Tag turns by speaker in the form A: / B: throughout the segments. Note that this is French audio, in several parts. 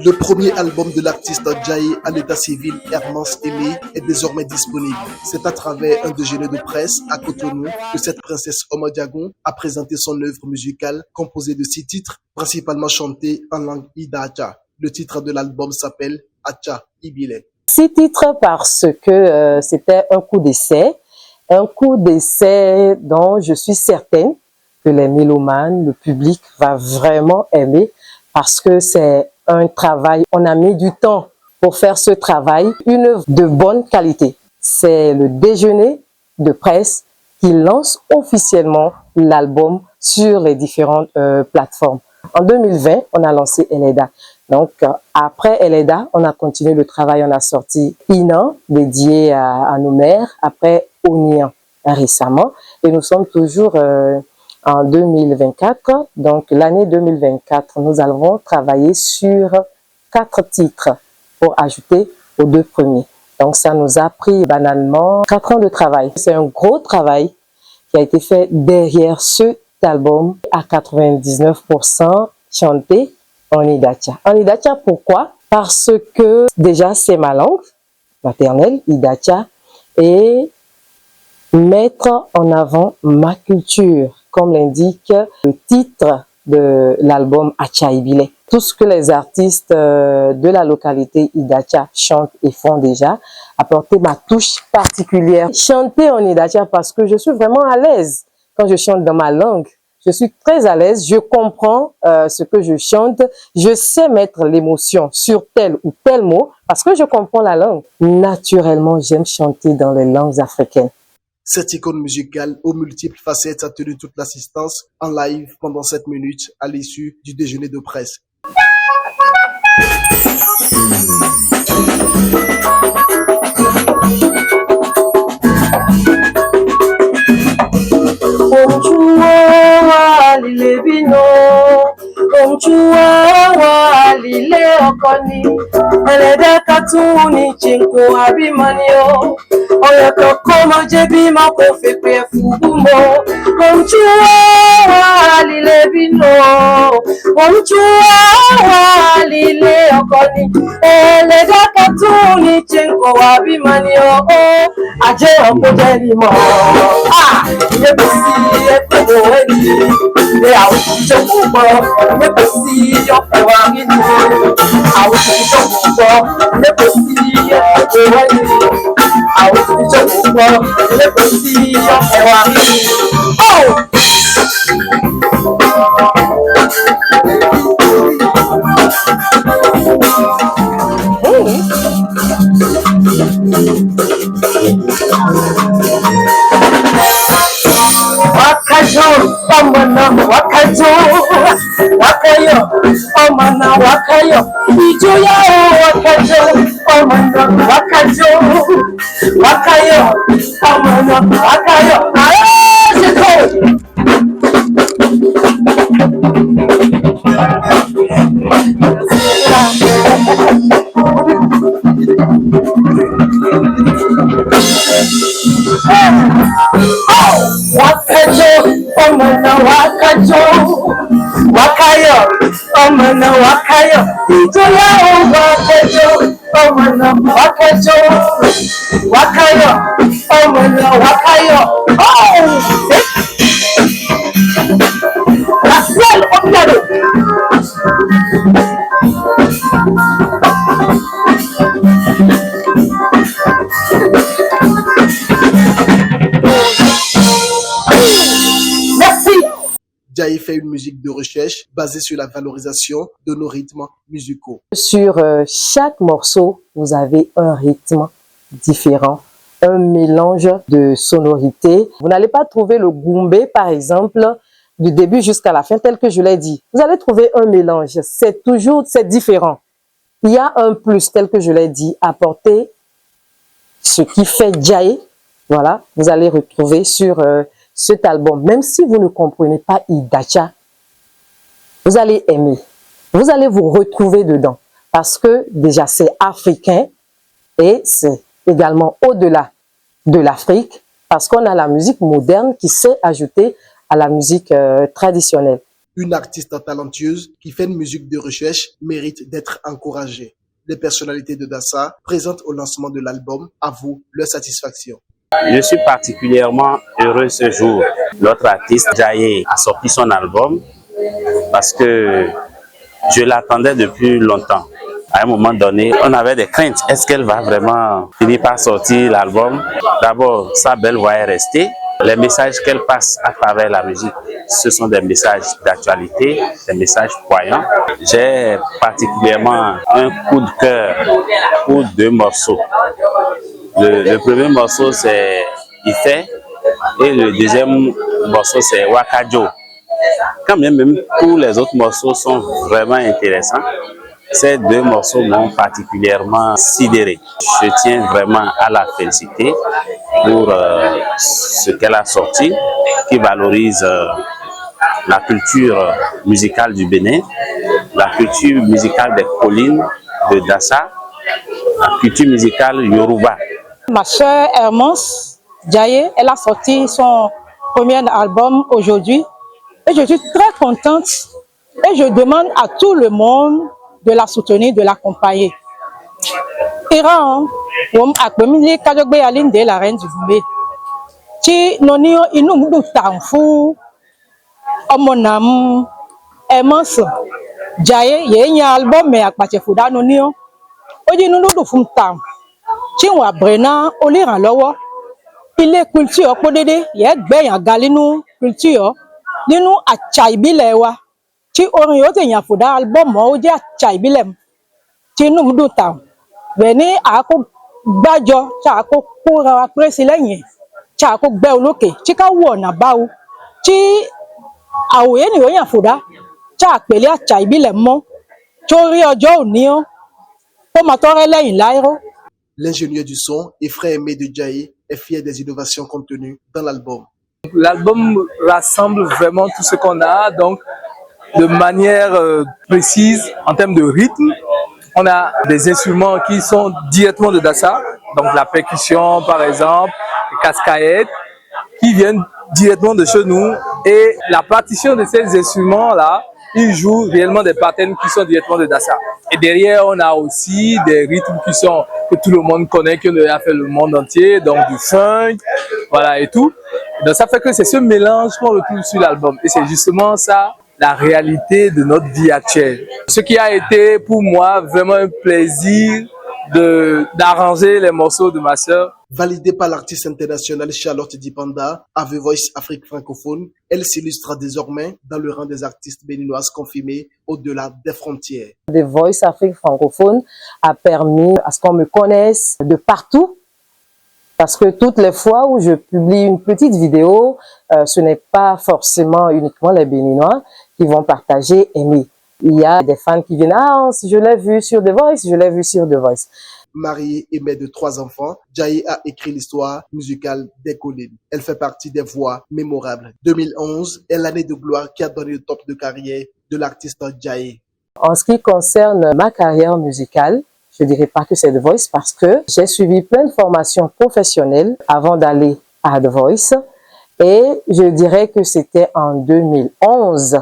A: Le premier album de l'artiste Djaye à l'état civil, Hermance Aimé, est désormais disponible. C'est à travers un déjeuner de presse à Cotonou que cette princesse Omodiagon a présenté son œuvre musicale composée de 6 titres, principalement chantés en langue Idacha. Le titre de l'album s'appelle Acha Ibile.
B: 6 titres parce que c'était un coup d'essai dont je suis certaine que les mélomanes, le public va vraiment aimer parce que c'est un travail, on a mis du temps pour faire ce travail, une œuvre de bonne qualité. C'est le déjeuner de presse qui lance officiellement l'album sur les différentes plateformes. En 2020, on a lancé Eleda. Donc, après Eleda, on a continué le travail, on a sorti Ina, dédié à nos mères, après Onian récemment, et nous sommes toujours en 2024. Donc, l'année 2024, nous allons travailler sur 4 titres pour ajouter aux 2 premiers. Donc, ça nous a pris banalement 4 ans de travail. C'est un gros travail qui a été fait derrière cet album à 99% chanté en Idacha. En Idacha, pourquoi? Parce que déjà, c'est ma langue maternelle, Idacha, et mettre en avant ma culture, comme l'indique le titre de l'album Acha Ibile. Tout ce que les artistes de la localité Idacha chantent et font déjà, apporter ma touche particulière. Chanter en Idacha parce que je suis vraiment à l'aise quand je chante dans ma langue. Je suis très à l'aise, je comprends ce que je chante, je sais mettre l'émotion sur tel ou tel mot parce que je comprends la langue. Naturellement, j'aime chanter dans les langues africaines.
A: Cette icône musicale aux multiples facettes a tenu toute l'assistance en live pendant 7 minutes à l'issue du déjeuner de presse. Djaye fait une musique de recherche basée sur la valorisation de nos rythmes musicaux.
B: Sur chaque morceau, vous avez un rythme différent, un mélange de sonorités. Vous n'allez pas trouver le goumbé, par exemple, du début jusqu'à la fin, tel que je l'ai dit. Vous allez trouver un mélange. C'est différent. Il y a un plus, tel que je l'ai dit, apporter ce qui fait Djaye. Voilà, vous allez retrouver sur cet album. Même si vous ne comprenez pas Idacha, vous allez aimer. Vous allez vous retrouver dedans. Parce que déjà, c'est africain et c'est également au-delà de l'Afrique. parce qu'on a la musique moderne qui sait ajouter à la musique traditionnelle.
A: Une artiste talentueuse qui fait une musique de recherche mérite d'être encouragée. Les personnalités de Dassa, présentes au lancement de l'album, avouent leur satisfaction.
C: Je suis particulièrement heureux ce jour. Notre artiste Jaye a sorti son album parce que je l'attendais depuis longtemps. À un moment donné, on avait des craintes. Est-ce qu'elle va vraiment finir par sortir l'album? D'abord, sa belle voix est restée. Les messages qu'elle passe à travers la musique, ce sont des messages d'actualité, des messages poignants. J'ai particulièrement un coup de cœur pour 2 morceaux. Le premier morceau, c'est Ife, et le deuxième morceau, c'est Wakajo. Quand même tous les autres morceaux sont vraiment intéressants, ces 2 morceaux m'ont particulièrement sidéré. Je tiens vraiment à la féliciter pour ce qu'elle a sorti, qui valorise la culture musicale du Bénin, la culture musicale des collines de Dassa, la culture musicale Yoruba.
D: Ma sœur Hermance Jaye, elle a sorti son premier album aujourd'hui et je suis très contente et je demande à tout le monde de la soutenir, de l'accompagner. Iran, Kajogbe Aline de la reine du Boumé. Ti nonio inu mudu tanfu omonam Hermance Jaye ye album me akpache fuda nonio. Oji nu du fun tam. Tí wọn àbẹ̀rẹ̀ ó lè ràn lọ́wọ́ ilé culture pọ́ dédé yẹ gbẹ̀yàn ga nínú culture nínú àṣà ìbílẹ̀ wa tí orin yóò tẹ̀yàn fòdà álbọ́ọ̀mù ó jẹ́ àṣà ìbílẹ̀ tí inú mi dùn tàn bẹ́ẹ̀ ní àákó gbájọ tí àákó kóra wa péré sí lẹ́yìn tí àákó gbẹ́ olókè tí ká wọ̀ ọ̀nà báwo tí àwòyé nìyó yàn fòdà tí àpèlé àṣà ìbílẹ̀ mọ́ tó rí ọjọ́ òní ó máa tọ́rẹ́ lẹ́yìn láìró.
A: L'ingénieur du son et frère aimé de Jaye est fier des innovations contenues dans l'album.
E: L'album rassemble vraiment tout ce qu'on a, donc de manière précise en termes de rythme. On a des instruments qui sont directement de Dassa, donc la percussion par exemple, les cascaillettes, qui viennent directement de chez nous. Et la partition de ces instruments-là, ils jouent réellement des patterns qui sont directement de Dassa. Et derrière, on a aussi des rythmes que tout le monde connaît, qu'on a fait le monde entier, donc du funk, voilà et tout. Donc ça fait que c'est ce mélange qu'on retrouve sur l'album. Et c'est justement ça, la réalité de notre vie actuelle. Ce qui a été pour moi vraiment un plaisir d'arranger les morceaux de ma sœur.
A: Validée par l'artiste internationale Charlotte Dipanda à The Voice Afrique francophone, elle s'illustre désormais dans le rang des artistes béninoises confirmées au-delà des frontières.
B: The Voice Afrique francophone a permis à ce qu'on me connaisse de partout, parce que toutes les fois où je publie une petite vidéo, ce n'est pas forcément uniquement les Béninois qui vont partager, aimer. Il y a des fans qui viennent, ah, je l'ai vu sur The Voice, je l'ai vu sur The Voice.
A: Mariée et mère de 3 enfants, Jaye a écrit l'histoire musicale des collines. Elle fait partie des voix mémorables. 2011 est l'année de gloire qui a donné le top de carrière de l'artiste Jaye.
B: En ce qui concerne ma carrière musicale, je dirais pas que c'est The Voice parce que j'ai suivi plein de formations professionnelles avant d'aller à The Voice. Et je dirais que c'était en 2011.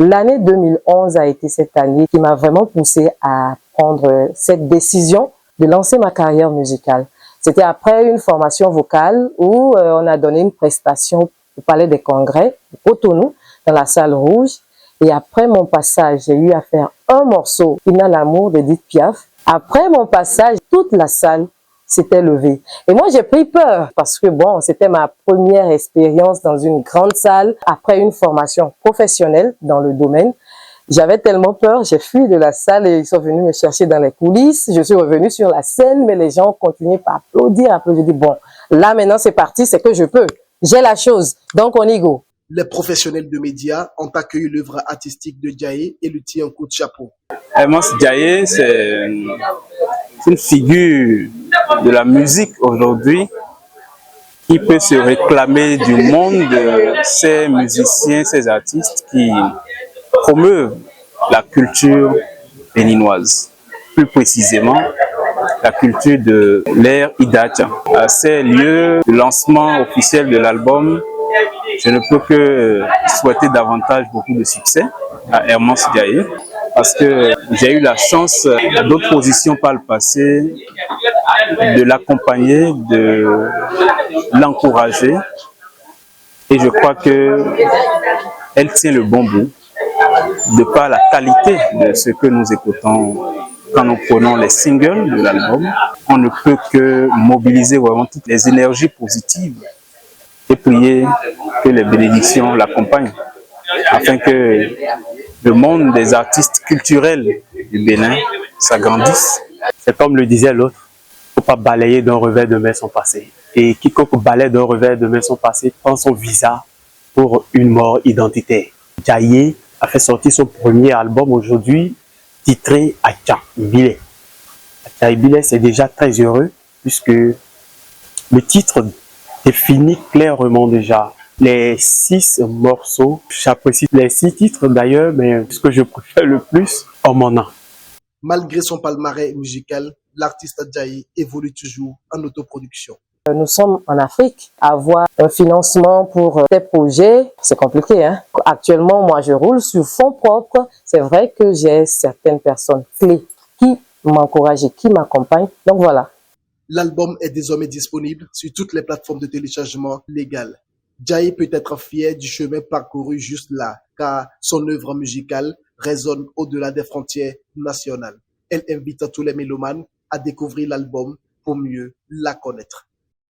B: L'année 2011 a été cette année qui m'a vraiment poussée à prendre cette décision de lancer ma carrière musicale. C'était après une formation vocale où on a donné une prestation au Palais des Congrès, au Cotonou, dans la salle rouge. Et après mon passage, j'ai eu à faire un morceau, Ina l'amour d'Edith Piaf. Après mon passage, toute la salle s'était levée. Et moi, j'ai pris peur parce que bon, c'était ma première expérience dans une grande salle après une formation professionnelle dans le domaine. J'avais tellement peur, j'ai fui de la salle et ils sont venus me chercher dans les coulisses. Je suis revenue sur la scène, mais les gens continuaient par applaudir. Après, je dis bon, là maintenant c'est parti, c'est que je peux. J'ai la chose, donc on y go.
A: Les professionnels de médias ont accueilli l'œuvre artistique de Jaye et lui tirent un coup de chapeau.
C: Hermance Jaye, c'est une figure de la musique aujourd'hui qui peut se réclamer du monde de ces musiciens, ces artistes qui promeuvent la culture béninoise. Plus précisément, la culture de l'ère Idacha. À ces lieux de lancement officiel de l'album, je ne peux que souhaiter davantage beaucoup de succès à Hermance Diaye, parce que j'ai eu la chance à d'autres positions par le passé de l'accompagner, de l'encourager, et je crois que elle tient le bon bout de par la qualité de ce que nous écoutons quand nous prenons les singles de l'album. On ne peut que mobiliser vraiment toutes les énergies positives et prier que les bénédictions l'accompagnent afin que le monde des artistes culturels du Bénin s'agrandisse.
F: C'est comme le disait l'autre, il ne faut pas balayer d'un revers de main son passé. Et quiconque balaye d'un revers de main son passé prend son visa pour une mort identitaire. Diaye a fait sortir son premier album aujourd'hui, titré Acha Ibile. Acha Ibile, c'est déjà très heureux, puisque le titre définit clairement déjà les 6 morceaux. J'apprécie les 6 titres d'ailleurs, mais ce que je préfère le plus, Omona.
A: Malgré son palmarès musical, l'artiste Diaye évolue toujours en autoproduction.
B: Nous sommes en Afrique. Avoir un financement pour tes projets, c'est compliqué, hein? Actuellement, moi, je roule sur fonds propres. C'est vrai que j'ai certaines personnes clés qui m'encouragent et qui m'accompagnent. Donc voilà.
A: L'album est désormais disponible sur toutes les plateformes de téléchargement légales. Diaye peut être fier du chemin parcouru juste là, car son œuvre musicale résonne au-delà des frontières nationales. Elle invite tous les mélomanes à découvrir l'album pour mieux la connaître.